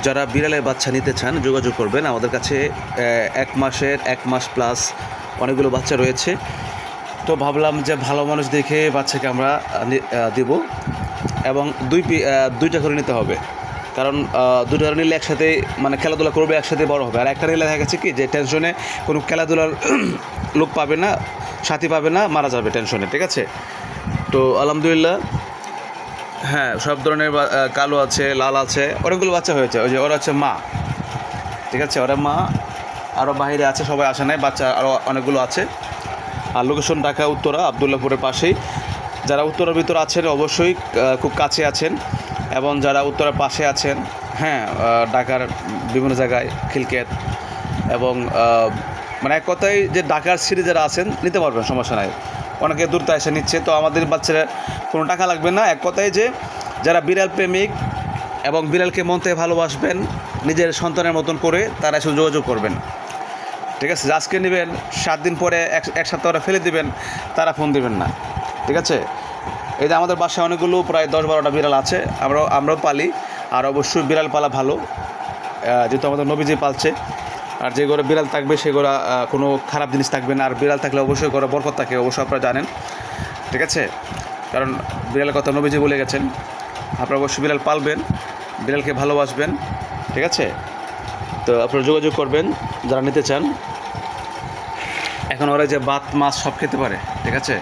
যারা বিড়ালের বাচ্চা নিতে চান যোগাযোগ করবেন আমাদের কাছে। 1 মাস প্লাস অনেকগুলো বাচ্চা রয়েছে। তো ভাবলাম যে ভালো মানুষ দেখে বাচ্চাকে আমরা দেব, এবং দুইটা করে নিতে হবে, কারণ দুটো করে নিলে একসাথে মানে খেলাধুলা করবে, একসাথে বড় হবে। আর একটা নিলে দেখা গেছে কি যে টেনশনে কোনো খেলাধুলার লোক পাবে না, সাথী পাবে না, মারা যাবে টেনশনে। ঠিক আছে, তো আলহামদুলিল্লাহ হ্যাঁ, সব ধরনের কালো আছে, লাল আছে, অনেকগুলো বাচ্চা হয়েছে। ওই যে ওরা হচ্ছে মা, ঠিক আছে, ওরা মা, আরও বাইরে আছে, সবাই আসে নাই, বাচ্চা আরও অনেকগুলো আছে। আর লোকেশন ঢাকা উত্তরা, আবদুল্লাপুরের পাশেই। যারা উত্তরার ভিতরে আছেন অবশ্যই খুব কাছে আছেন, এবং যারা উত্তরার পাশে আছেন, হ্যাঁ, ঢাকার বিভিন্ন জায়গায় খিলকেত, এবং মানে এক কথায় যে ঢাকার সিটি যারা আছেন নিতে পারবেন, সমস্যা নাই। অনেকে দূরতে এসে নিচ্ছে, তো আমাদের বাচ্চারা কোনো টাকা লাগবে না। এক কথায় যে যারা বিড়াল প্রেমিক এবং বিড়ালকে মন থেকে ভালোবাসবেন নিজের সন্তানের মতন করে, তারা এসে যোগাযোগ করবেন। ঠিক আছে, আজকে নেবেন, 7 দিন পরে এক সপ্তাহ ফেলে দেবেন, তারা ফোন দেবেন না। ঠিক আছে, এই যে আমাদের বাসায় অনেকগুলো প্রায় 10-12টা বিড়াল আছে, আমরাও পালি। আর অবশ্যই বিড়াল পালা ভালো, যেহেতু আমাদের নবীজি পালছে। আর যে ঘরে বিড়াল থাকবে সে ঘরে কোনো খারাপ জিনিস থাকবে না। আর বিড়াল থাকলে অবশ্যই ঘরে বরকত থাকে, অবশ্যই আপনারা জানেন। ঠিক আছে, কারণ বিড়ালের কথা নবীজি বলে গেছেন। আপনারা অবশ্যই বিড়াল পালবেন, বিড়ালকে ভালোবাসবেন। ঠিক আছে, তো আপনারা যোগাযোগ করবেন যারা নিতে চান। এখন ওরা যে ভাত মাছ সব খেতে পারে। ঠিক আছে।